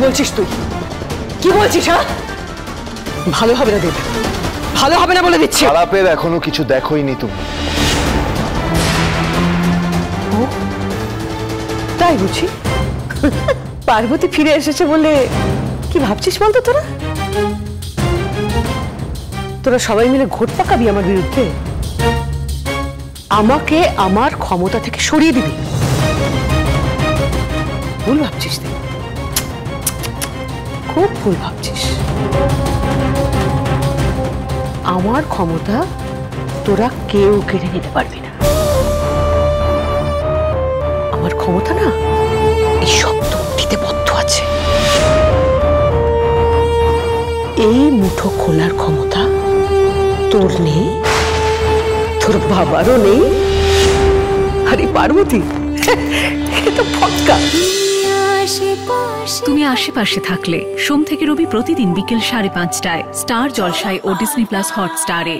বলছিস তুই? কি বলছিস? হ্যাঁ, ভালো হবে না দেব, ভালো হবে না বলে দিচ্ছি। খারাপের এখনো কিছু দেখোইনি তুমি। তাই বুঝি? পার্বতী ফিরে এসেছে বলে কি ভাবছিস বলতো তোরা? তোরা সবাই মিলে ঘোট পাকাবি আমার বিরুদ্ধে, আমাকে আমার ক্ষমতা থেকে সরিয়ে দিবি। ভুল ভাবছিস তুই, খুব ভুল ভাবছিস। আমার ক্ষমতা তোরা কেউ কেড়ে নিতে পারবি না। আমার ক্ষমতা না এই শক্ত মুঠিতে বদ্ধ আছে। এই মুঠো খোলার ক্ষমতা তোর নেই, তোর বাবারও নেই। আরে পার্বতী, এ তো ফটকা। তুমি আশেপাশে থাকলে সোম থেকে রবি প্রতিদিন বিকেল 5:30টায় স্টার জলসায় ও ডিজনি প্লাস হটস্টারে।